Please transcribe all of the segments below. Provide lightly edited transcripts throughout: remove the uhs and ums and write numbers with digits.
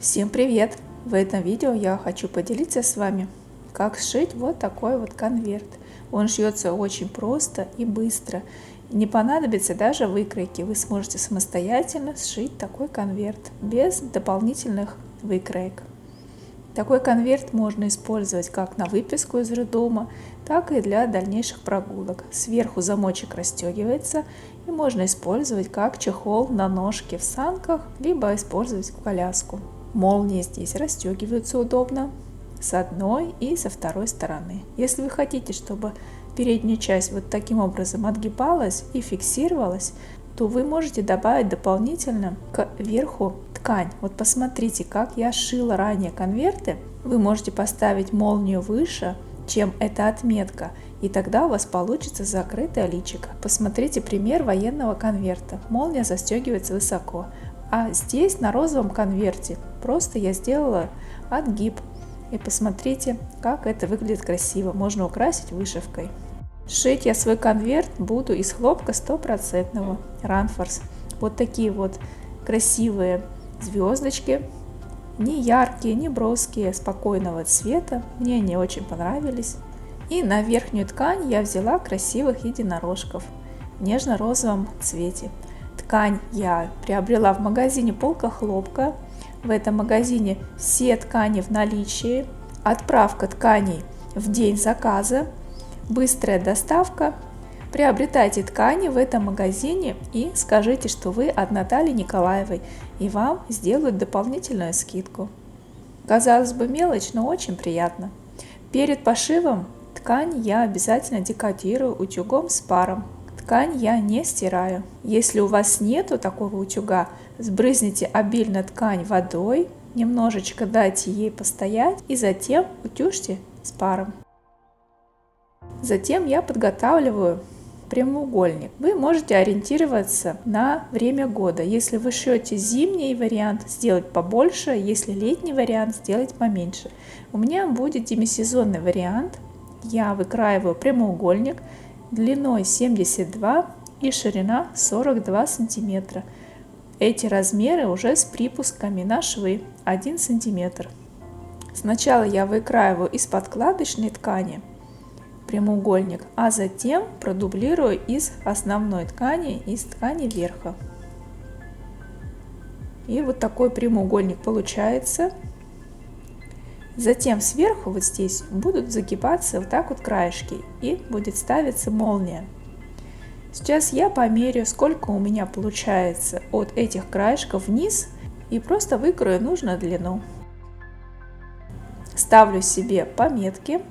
Всем привет! В этом видео я хочу поделиться с вами, как сшить вот такой вот конверт. Он шьется очень просто и быстро. Не понадобится даже выкройки. Вы сможете самостоятельно сшить такой конверт без дополнительных выкроек. Такой конверт можно использовать как на выписку из роддома, так и для дальнейших прогулок. Сверху замочек расстегивается и можно использовать как чехол на ножке в санках, либо использовать в коляску. Молнии здесь расстегиваются удобно с одной и со второй стороны. Если вы хотите, чтобы передняя часть вот таким образом отгибалась и фиксировалась, то вы можете добавить дополнительно к верху ткань. Вот посмотрите, как я шила ранее конверты. Вы можете поставить молнию выше, чем эта отметка, и тогда у вас получится закрытое личико. Посмотрите пример военного конверта. Молния застегивается высоко. А здесь на розовом конверте просто я сделала отгиб. И посмотрите, как это выглядит красиво. Можно украсить вышивкой. Шить я свой конверт буду из хлопка 100% Ранфорс. Вот такие вот красивые звездочки. Не яркие, не броские, спокойного цвета. Мне они очень понравились. И на верхнюю ткань я взяла красивых единорожков в нежно-розовом цвете. Ткань я приобрела в магазине Полка хлопка. В этом магазине все ткани в наличии. Отправка тканей в день заказа. Быстрая доставка. Приобретайте ткани в этом магазине и скажите, что вы от Натальи Николаевой, и вам сделают дополнительную скидку. Казалось бы, мелочь, но очень приятно. Перед пошивом ткань я обязательно декодирую утюгом с паром. Ткань я не стираю. Если у вас нету такого утюга, сбрызните обильно ткань водой, немножечко дайте ей постоять и затем утюжьте с паром. Затем я подготавливаю прямоугольник. Вы можете ориентироваться на время года. Если вы шьете зимний вариант, сделать побольше, если летний вариант, сделать поменьше. У меня будет демисезонный вариант. Я выкраиваю прямоугольник длиной 72 и ширина 42 сантиметра. Эти размеры уже с припусками на швы 1 сантиметр. Сначала я выкраиваю из подкладочной ткани прямоугольник, а затем продублирую из основной ткани, из ткани верха. И вот такой прямоугольник получается. Затем сверху вот здесь будут загибаться вот так вот краешки и будет ставиться молния. Сейчас я померяю, сколько у меня получается от этих краешков вниз, и просто выкрою нужную длину. Ставлю себе пометки,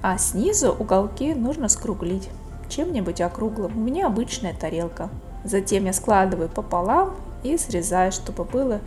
а снизу уголки нужно скруглить чем-нибудь округлым. У меня обычная тарелка. Затем я складываю пополам и срезаю, чтобы было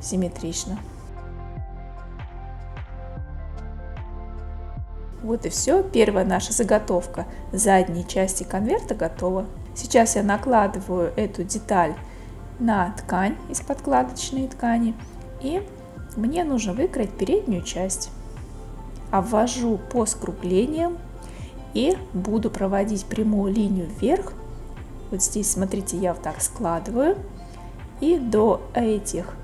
симметрично. Вот и все. Первая наша заготовка задней части конверта готова. Сейчас я накладываю эту деталь на ткань из подкладочной ткани, и мне нужно выкроить переднюю часть. Обвожу по скруглениям и буду проводить прямую линию вверх. Вот здесь, смотрите, я вот так складываю, и до этих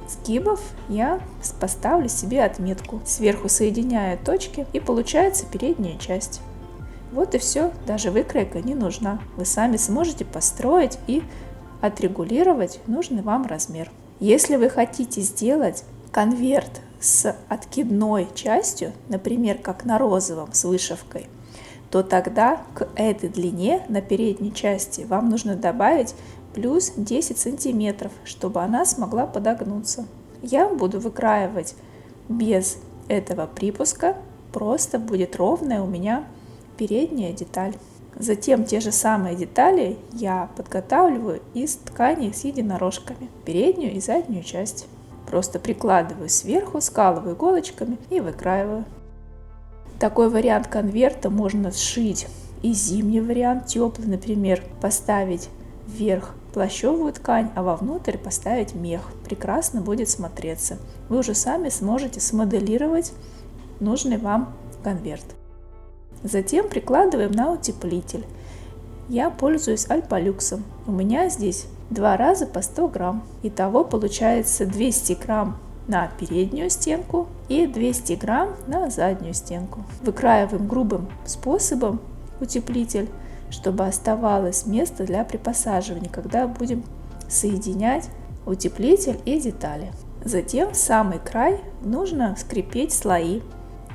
сгибов я поставлю себе отметку. Сверху соединяю точки, и получается передняя часть. Вот и все, даже выкройка не нужна. Вы сами сможете построить и отрегулировать нужный вам размер. Если вы хотите сделать конверт с откидной частью, например, как на розовом с вышивкой, то тогда к этой длине на передней части вам нужно добавить плюс 10 сантиметров, чтобы она смогла подогнуться. Я буду выкраивать без этого припуска, просто будет ровная у меня передняя деталь. Затем те же самые детали я подготавливаю из ткани с единорожками, переднюю и заднюю часть. Просто прикладываю сверху, скалываю иголочками и выкраиваю. Такой вариант конверта можно сшить и зимний вариант, теплый, например, поставить вверх плащевую ткань, а вовнутрь поставить мех. Прекрасно будет смотреться. Вы уже сами сможете смоделировать нужный вам конверт. Затем прикладываем на утеплитель. Я пользуюсь Альпалюксом. У меня здесь 2 раза по 100 грамм. Итого получается 200 грамм на переднюю стенку и 200 грамм на заднюю стенку. Выкраиваем грубым способом утеплитель, чтобы оставалось место для припосаживания, когда будем соединять утеплитель и детали. Затем в самый край нужно скрепить слои.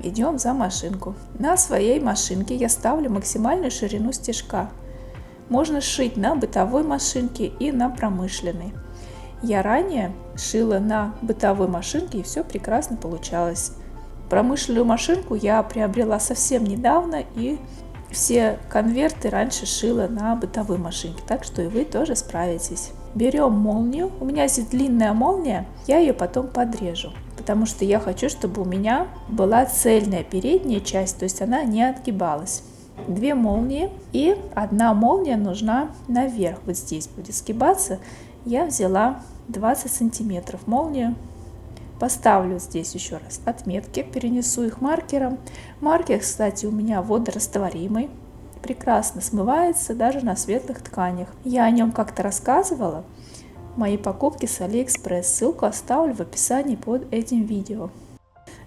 Идем за машинку. На своей машинке я ставлю максимальную ширину стежка. Можно шить на бытовой машинке и на промышленной. Я ранее шила на бытовой машинке, и все прекрасно получалось. Промышленную машинку я приобрела совсем недавно, и все конверты раньше шила на бытовой машинке, так что и вы тоже справитесь. Берем молнию, у меня здесь длинная молния, я ее потом подрежу, потому что я хочу, чтобы у меня была цельная передняя часть, то есть она не отгибалась. 2 молнии и 1 молния нужна наверх, вот здесь будет сгибаться. Я взяла 20 сантиметров молнию, поставлю здесь еще раз отметки, перенесу их маркером. Маркер, кстати, у меня водорастворимый, прекрасно смывается даже на светлых тканях. Я о нем как-то рассказывала. Мои покупки с AliExpress. Ссылку оставлю в описании под этим видео.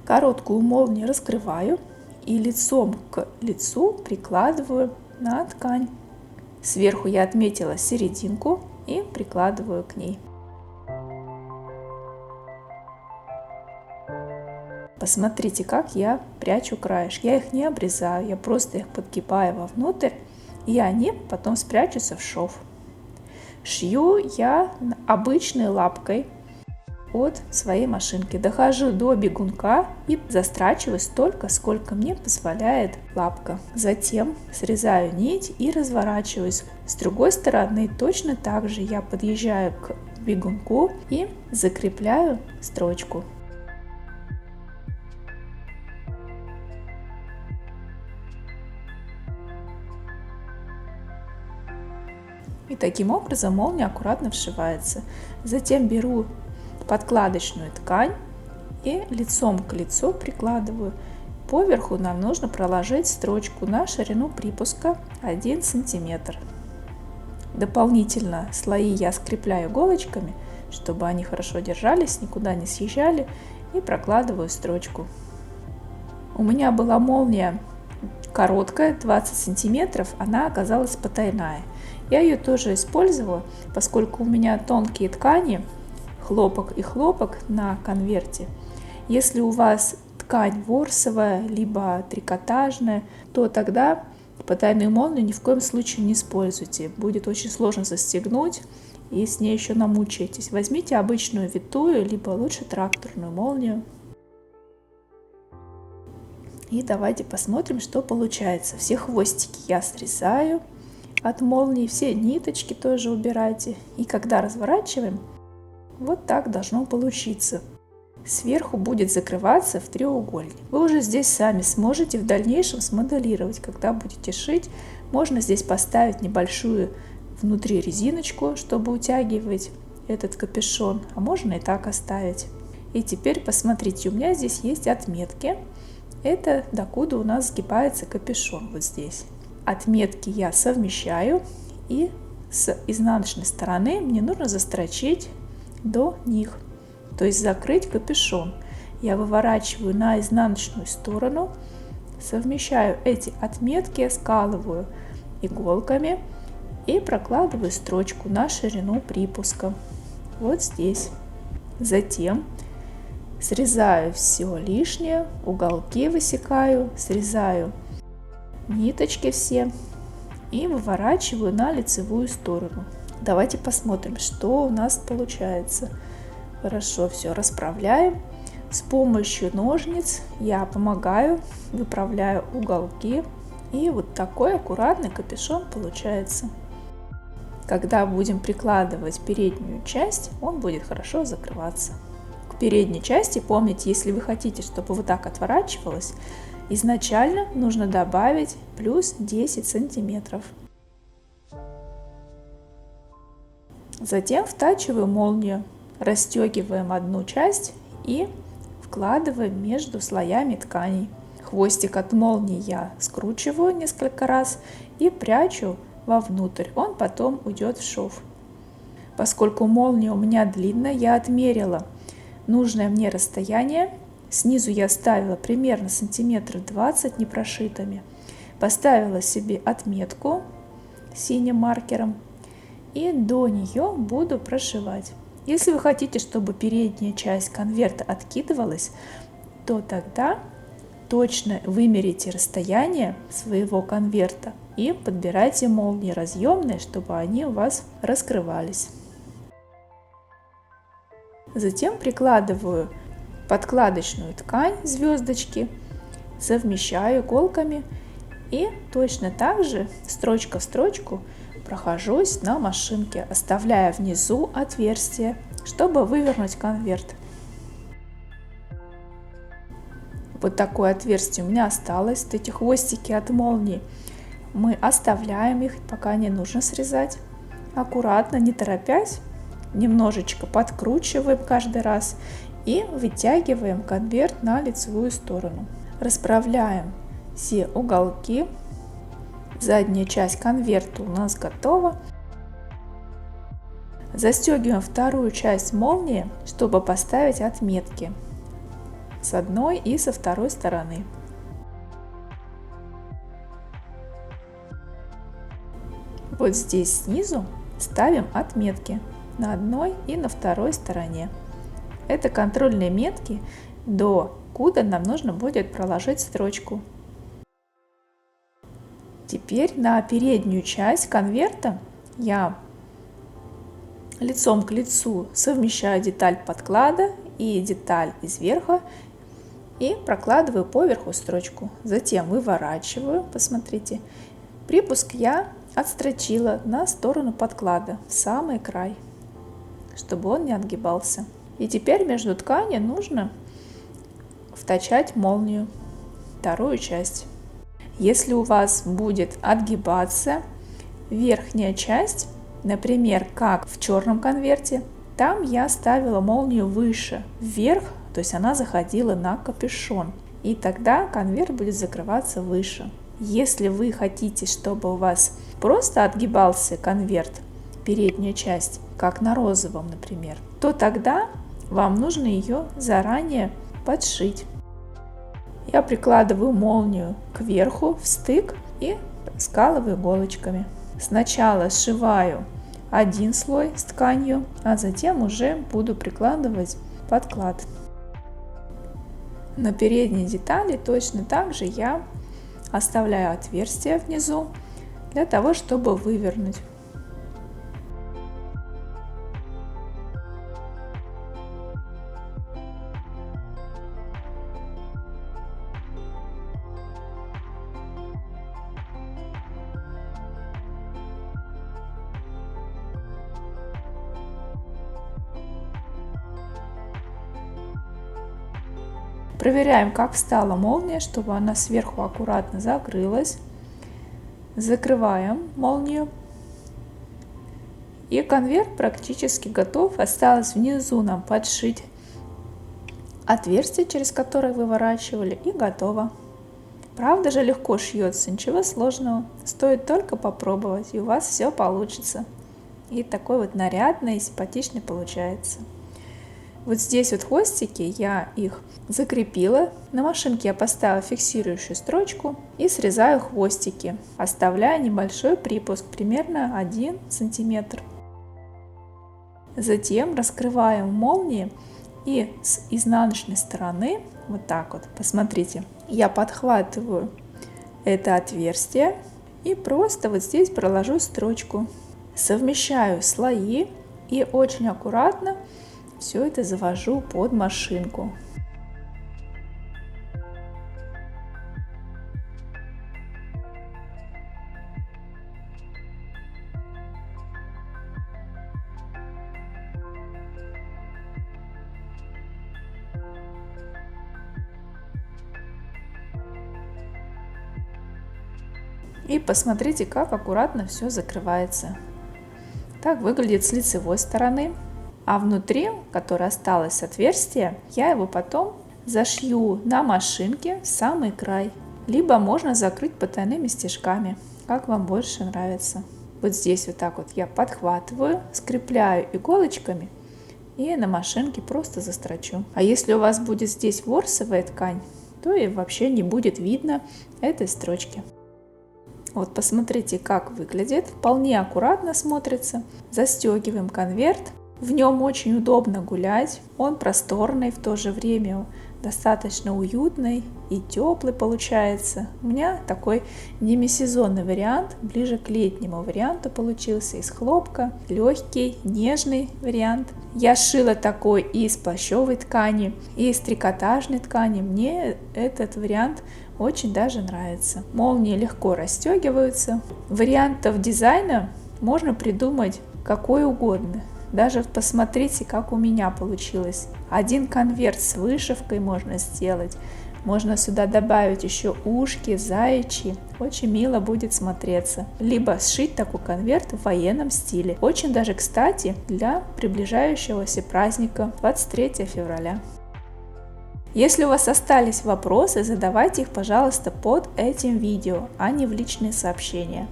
Короткую молнию раскрываю и лицом к лицу прикладываю на ткань. Сверху я отметила серединку и прикладываю к ней. Посмотрите, как я прячу краешки. Я их не обрезаю, я просто их подгибаю вовнутрь, и они потом спрячутся в шов. Шью я обычной лапкой от своей машинки. Дохожу до бегунка и застрачиваю столько, сколько мне позволяет лапка. Затем срезаю нить и разворачиваюсь. С другой стороны точно так же я подъезжаю к бегунку и закрепляю строчку. И таким образом молния аккуратно вшивается. Затем беру подкладочную ткань и лицом к лицу прикладываю. Поверху нам нужно проложить строчку на ширину припуска 1 сантиметр. Дополнительно слои я скрепляю иголочками, чтобы они хорошо держались, никуда не съезжали, и прокладываю строчку. У меня была молния короткая, 20 сантиметров, она оказалась потайная. Я ее тоже использовала, поскольку у меня тонкие ткани, хлопок и хлопок на конверте. Если у вас ткань ворсовая, либо трикотажная, то тогда потайную молнию ни в коем случае не используйте. Будет очень сложно застегнуть, и с ней еще намучаетесь. Возьмите обычную витую, либо лучше тракторную молнию. И давайте посмотрим, что получается. Все хвостики я срезаю от молнии, все ниточки тоже убирайте. И когда разворачиваем, вот так должно получиться. Сверху будет закрываться в треугольник. Вы уже здесь сами сможете в дальнейшем смоделировать. Когда будете шить, можно здесь поставить небольшую внутри резиночку, чтобы утягивать этот капюшон, а можно и так оставить. И теперь посмотрите, у меня здесь есть отметки. Это докуда у нас сгибается капюшон, вот здесь. Отметки я совмещаю, и с изнаночной стороны мне нужно застрочить до них, то есть закрыть капюшон. Я выворачиваю на изнаночную сторону, совмещаю эти отметки, скалываю иголками и прокладываю строчку на ширину припуска, вот здесь. Затем срезаю все лишнее, уголки высекаю, срезаю ниточки все и выворачиваю на лицевую сторону. Давайте посмотрим, что у нас получается. Хорошо, все расправляем. С помощью ножниц я помогаю, выправляю уголки. И вот такой аккуратный капюшон получается. Когда будем прикладывать переднюю часть, он будет хорошо закрываться. К передней части, помните, если вы хотите, чтобы вот так отворачивалось, изначально нужно добавить плюс 10 сантиметров. Затем втачиваю молнию, расстегиваем одну часть и вкладываем между слоями тканей. Хвостик от молнии я скручиваю несколько раз и прячу вовнутрь, он потом уйдет в шов. Поскольку молния у меня длинная, я отмерила нужное мне расстояние. Снизу я ставила примерно сантиметров 20 непрошитыми. Поставила себе отметку синим маркером и до нее буду прошивать. Если вы хотите, чтобы передняя часть конверта откидывалась, то тогда точно вымерите расстояние своего конверта и подбирайте молнии разъемные, чтобы они у вас раскрывались. Затем прикладываю подкладочную ткань звездочки, совмещаю иголками и точно так же строчка в строчку прохожусь на машинке, оставляя внизу отверстие, чтобы вывернуть конверт. Вот такое отверстие у меня осталось. Эти хвостики от молнии мы оставляем их, пока не нужно срезать. Аккуратно, не торопясь, немножечко подкручиваем каждый раз и вытягиваем конверт на лицевую сторону. Расправляем все уголки. Задняя часть конверта у нас готова. Застегиваем вторую часть молнии, чтобы поставить отметки с одной и со второй стороны. Вот здесь снизу ставим отметки на одной и на второй стороне. Это контрольные метки, докуда нам нужно будет проложить строчку. Теперь на переднюю часть конверта я лицом к лицу совмещаю деталь подклада и деталь из верха и прокладываю поверху строчку. Затем выворачиваю, посмотрите, припуск я отстрочила на сторону подклада, в самый край, чтобы он не отгибался. И теперь между тканью нужно втачать молнию, вторую часть. Если у вас будет отгибаться верхняя часть, например, как в черном конверте, там я ставила молнию выше, вверх, то есть она заходила на капюшон. И тогда конверт будет закрываться выше. Если вы хотите, чтобы у вас просто отгибался конверт, передняя часть, как на розовом, например, то тогда вам нужно ее заранее подшить. Я прикладываю молнию кверху в стык и скалываю иголочками. Сначала сшиваю один слой с тканью, а затем уже буду прикладывать подклад. На передней детали точно так же я оставляю отверстие внизу для того, чтобы вывернуть. Проверяем, как встала молния, чтобы она сверху аккуратно закрылась. Закрываем молнию. И конверт практически готов. Осталось внизу нам подшить отверстие, через которое выворачивали, и готово. Правда же легко шьется, ничего сложного. Стоит только попробовать, и у вас все получится. И такой вот нарядный и симпатичный получается. Вот здесь вот хвостики, я их закрепила. На машинке я поставила фиксирующую строчку и срезаю хвостики, оставляя небольшой припуск, примерно 1 сантиметр. Затем раскрываем молнии и с изнаночной стороны, вот так вот, посмотрите, я подхватываю это отверстие и просто вот здесь проложу строчку. Совмещаю слои и очень аккуратно все это завожу под машинку. И посмотрите, как аккуратно все закрывается. Так выглядит с лицевой стороны. А внутри, которое осталось отверстие, я его потом зашью на машинке в самый край. Либо можно закрыть потайными стежками, как вам больше нравится. Вот здесь вот так вот я подхватываю, скрепляю иголочками и на машинке просто застрочу. А если у вас будет здесь ворсовая ткань, то и вообще не будет видно этой строчки. Вот посмотрите, как выглядит. Вполне аккуратно смотрится. Застегиваем конверт. В нем очень удобно гулять. Он просторный, в то же время достаточно уютный и теплый получается. У меня такой демисезонный вариант, ближе к летнему варианту получился, из хлопка, легкий, нежный вариант. Я шила такой и из плащевой ткани, и из трикотажной ткани. Мне этот вариант очень даже нравится. Молнии легко расстегиваются. Вариантов дизайна можно придумать какой угодно. Даже посмотрите, как у меня получилось. Один конверт с вышивкой можно сделать. Можно сюда добавить еще ушки, заячьи. Очень мило будет смотреться. Либо сшить такой конверт в военном стиле. Очень даже кстати для приближающегося праздника 23 февраля. Если у вас остались вопросы, задавайте их, пожалуйста, под этим видео, а не в личные сообщения.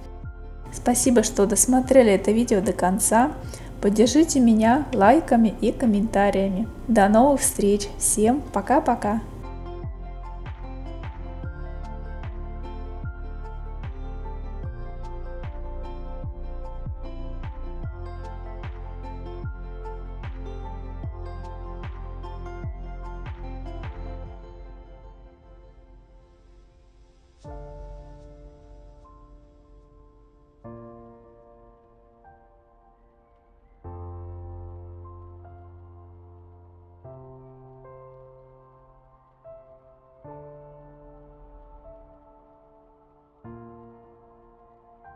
Спасибо, что досмотрели это видео до конца. Поддержите меня лайками и комментариями. До новых встреч. Всем пока-пока.